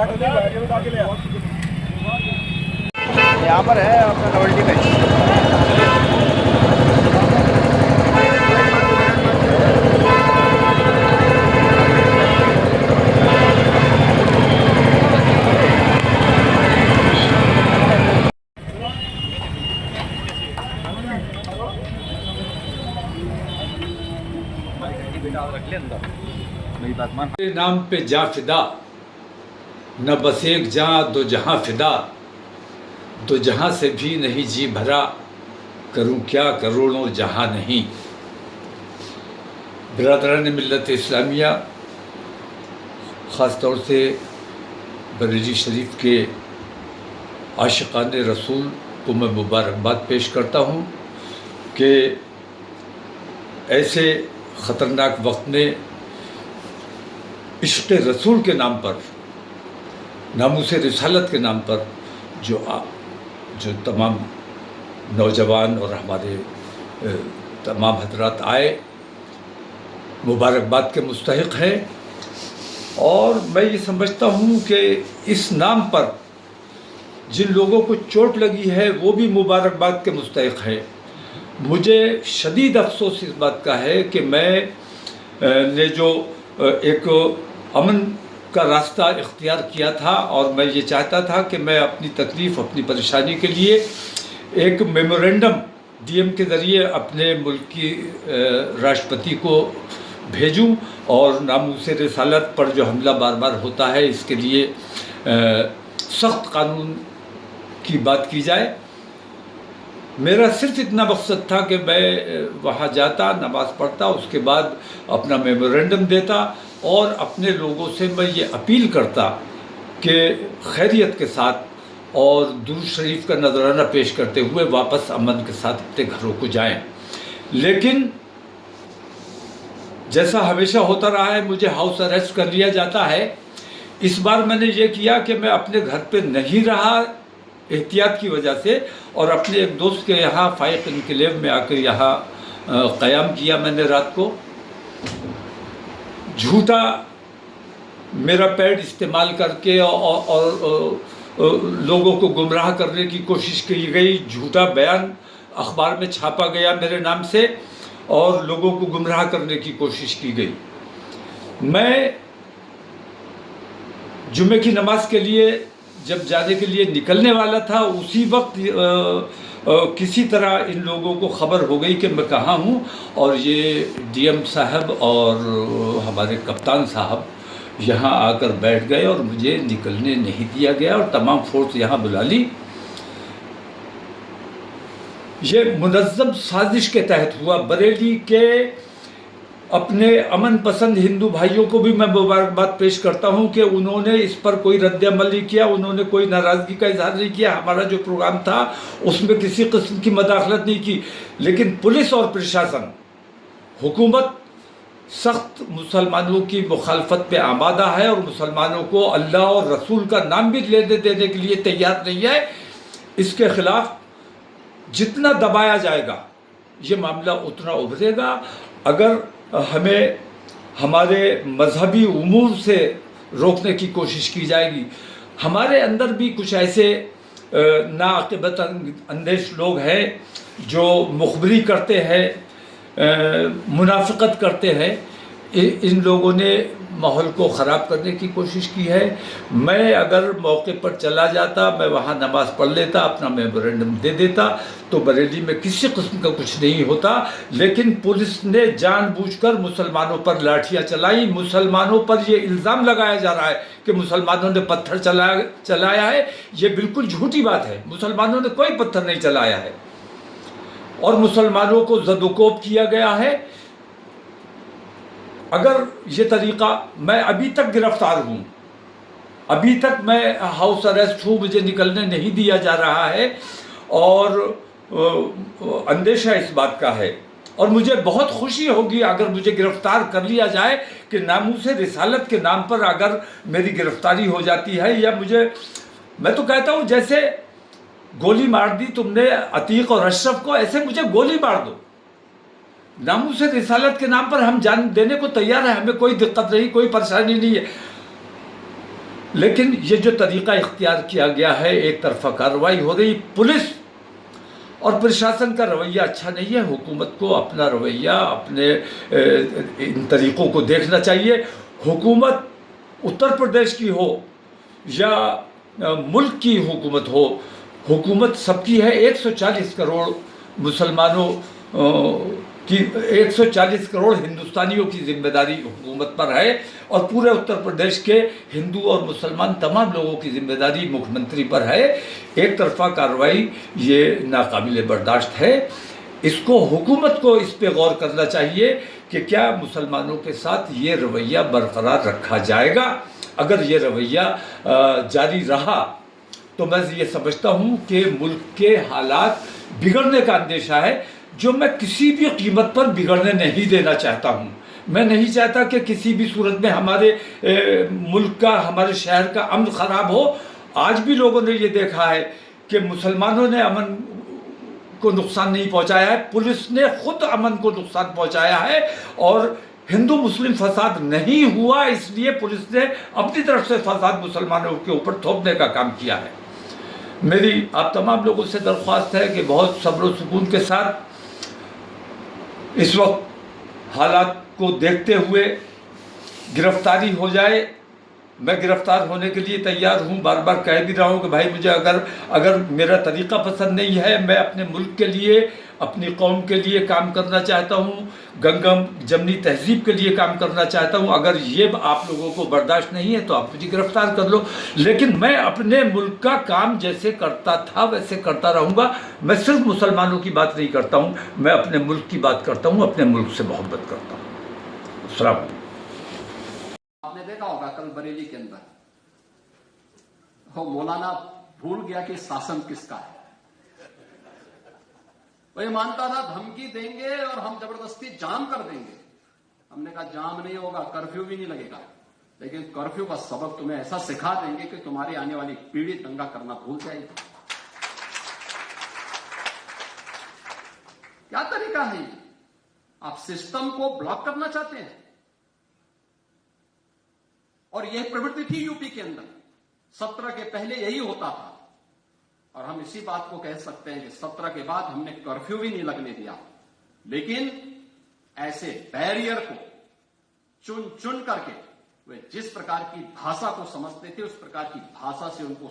यहाँ पर है अपना नोवेल्टी में। मेरी बात मान। तेरे नाम पे जा फिदा, न बस एक जहाँ दो जहाँ फिदा, दो जहाँ से भी नहीं जी भरा, करूँ क्या करोड़ों जहाँ नहीं। बिरादरान मिल्लत इस्लामिया, ख़ास तौर से बरेली शरीफ के आशिक़ान रसूल को मैं मुबारकबाद पेश करता हूँ कि ऐसे ख़तरनाक वक्त में इश्क़ रसूल के नाम पर, नामूस रिसालत के नाम पर जो तमाम नौजवान और हमारे तमाम हजरात आए, मुबारकबाद के मुस्तहिक़ हैं। और मैं ये समझता हूँ कि इस नाम पर जिन लोगों को चोट लगी है वो भी मुबारकबाद के मुस्तहिक़ है। मुझे शदीद अफसोस इस बात का है कि मैं ने जो एक अमन का रास्ता इख्तियार किया था, और मैं ये चाहता था कि मैं अपनी तकलीफ़, अपनी परेशानी के लिए एक मेमोरेंडम डीएम के ज़रिए अपने मुल्क की राष्ट्रपति को भेजूं और नामूस रिसालत पर जो हमला बार बार होता है इसके लिए सख्त कानून की बात की जाए। मेरा सिर्फ इतना मकसद था कि मैं वहाँ जाता, नमाज़ पढ़ता, उसके बाद अपना मेमोरेंडम देता और अपने लोगों से मैं ये अपील करता कि खैरियत के साथ और दुरूद शरीफ का नजराना पेश करते हुए वापस अमन के साथ अपने घरों को जाएं। लेकिन जैसा हमेशा होता रहा है, मुझे हाउस अरेस्ट कर लिया जाता है। इस बार मैंने ये किया कि मैं अपने घर पे नहीं रहा एहतियात की वजह से, और अपने एक दोस्त के यहाँ फाइक इनकलेव में आकर यहाँ क़याम किया मैंने रात को। झूठा मेरा पैड इस्तेमाल करके और लोगों को गुमराह करने की कोशिश की गई। झूठा बयान अखबार में छापा गया मेरे नाम से और लोगों को गुमराह करने की कोशिश की गई। मैं जुम्मे की नमाज के लिए जब जाने के लिए निकलने वाला था, उसी वक्त किसी तरह इन लोगों को खबर हो गई कि मैं कहाँ हूँ, और ये डीएम साहब और हमारे कप्तान साहब यहाँ आकर बैठ गए और मुझे निकलने नहीं दिया गया और तमाम फोर्स यहाँ बुला ली। ये मुनज़्ज़म साजिश के तहत हुआ। बरेली के अपने अमन पसंद हिंदू भाइयों को भी मैं मुबारकबाद पेश करता हूं कि उन्होंने इस पर कोई रद्द अमल नहीं किया, उन्होंने कोई नाराज़गी का इजहार नहीं किया। हमारा जो प्रोग्राम था उसमें किसी किस्म की मदाखलत नहीं की। लेकिन पुलिस और प्रशासन, हुकूमत सख्त मुसलमानों की मुखालफत पे आमादा है और मुसलमानों को अल्लाह और रसूल का नाम भी लेने देने के लिए तैयार नहीं है। इसके ख़िलाफ़ जितना दबाया जाएगा ये मामला उतना उभरेगा। अगर हमें हमारे मजहबी उमूर से रोकने की कोशिश की जाएगी, हमारे अंदर भी कुछ ऐसे नाअक़िबत अंदेश लोग हैं जो मुखबरी करते हैं, मुनाफिकत करते हैं। इन लोगों ने माहौल को ख़राब करने की कोशिश की है। मैं अगर मौके पर चला जाता, मैं वहाँ नमाज़ पढ़ लेता, अपना मेमोरेंडम दे देता, तो बरेली में किसी किस्म का कुछ नहीं होता। लेकिन पुलिस ने जानबूझकर मुसलमानों पर लाठियाँ चलाई। मुसलमानों पर ये इल्ज़ाम लगाया जा रहा है कि मुसलमानों ने पत्थर चलाया है। ये बिल्कुल झूठी बात है। मुसलमानों ने कोई पत्थर नहीं चलाया है और मुसलमानों को ज़दोकोब किया गया है। अगर ये तरीक़ा, मैं अभी तक गिरफ़्तार हूँ, अभी तक मैं हाउस अरेस्ट हूँ, मुझे निकलने नहीं दिया जा रहा है और अंदेशा इस बात का है। और मुझे बहुत खुशी होगी अगर मुझे गिरफ़्तार कर लिया जाए कि नामूस रिसालत के नाम पर अगर मेरी गिरफ़्तारी हो जाती है, या मैं तो कहता हूँ जैसे गोली मार दी तुमने अतीक और अशरफ को, ऐसे मुझे गोली मार दो। नामूस रिसालत के नाम पर हम जान देने को तैयार हैं, हमें कोई दिक्कत नहीं, कोई परेशानी नहीं है। لیکن یہ جو طریقہ اختیار کیا گیا ہے، ایک طرفہ کارروائی ہو رہی، پولیس اور پرشاسن کا رویہ اچھا نہیں ہے۔ حکومت کو اپنا رویہ، اپنے ان طریقوں کو دیکھنا چاہیے۔ حکومت اتر پردیش کی ہو یا ملک کی حکومت ہو، حکومت سب کی ہے۔ 140 کروڑ مسلمانوں کی، 140 کروڑ ہندوستانیوں کی ذمہ داری حکومت پر ہے، اور پورے اتر پردیش کے ہندو اور مسلمان تمام لوگوں کی ذمہ داری مکھ منتری پر ہے۔ ایک طرفہ کارروائی یہ ناقابل برداشت ہے۔ اس کو حکومت کو اس پہ غور کرنا چاہیے کہ کیا مسلمانوں کے ساتھ یہ رویہ برقرار رکھا جائے گا۔ اگر یہ رویہ جاری رہا تو میں یہ سمجھتا ہوں کہ ملک کے حالات بگڑنے کا اندیشہ ہے، جو میں کسی بھی قیمت پر بگڑنے نہیں دینا چاہتا ہوں۔ میں نہیں چاہتا کہ کسی بھی صورت میں ہمارے ملک کا، ہمارے شہر کا امن خراب ہو۔ آج بھی لوگوں نے یہ دیکھا ہے کہ مسلمانوں نے امن کو نقصان نہیں پہنچایا ہے، پولیس نے خود امن کو نقصان پہنچایا ہے، اور ہندو مسلم فساد نہیں ہوا، اس لیے پولیس نے اپنی طرف سے فساد مسلمانوں کے اوپر تھوپنے کا کام کیا ہے۔ میری آپ تمام لوگوں سے درخواست ہے کہ بہت صبر و سکون کے ساتھ اس وقت حالات کو دیکھتے ہوئے گرفتاری ہو جائے۔ میں گرفتار ہونے کے لیے تیار ہوں، بار بار کہہ بھی رہا ہوں کہ بھائی مجھے اگر میرا طریقہ پسند نہیں ہے، میں اپنے ملک کے لیے، اپنی قوم کے لیے کام کرنا چاہتا ہوں، گنگم جمنی تہذیب کے لیے کام کرنا چاہتا ہوں، اگر یہ آپ لوگوں کو برداشت نہیں ہے تو آپ مجھے گرفتار کر لو، لیکن میں اپنے ملک کا کام جیسے کرتا تھا ویسے کرتا رہوں گا۔ میں صرف مسلمانوں کی بات نہیں کرتا ہوں، میں اپنے ملک کی بات کرتا ہوں، اپنے ملک سے محبت کرتا ہوں۔ السلام علیکم۔ آپ نے دیکھا ہوگا کل بریلی کے اندر وہ مولانا بھول گیا کہ شاسن کس کا ہے۔ وہ یہ مانتا تھا دھمکی دیں گے اور ہم زبردستی جام کر دیں گے۔ ہم نے کہا جام نہیں ہوگا، کرفیو بھی نہیں لگے گا، لیکن کرفیو کا سبق تمہیں ایسا سکھا دیں گے کہ تمہاری آنے والی پیڑھی دنگا کرنا بھول جائے گی۔ کیا طریقہ ہے یہ؟ آپ سسٹم کو بلاک کرنا چاہتے ہیں، اور یہ پروٹی تھی یو پی کے اندر 17 کے پہلے یہی ہوتا تھا، اور ہم اسی بات کو کہہ سکتے ہیں کہ 17 کے بعد ہم نے کرفیو بھی نہیں لگنے دیا، لیکن ایسے بیریئر کو چن چن کر کے وہ جس پرکار کی بھاشا کو سمجھتے تھے اس پرکار کی بھاشا سے ان کو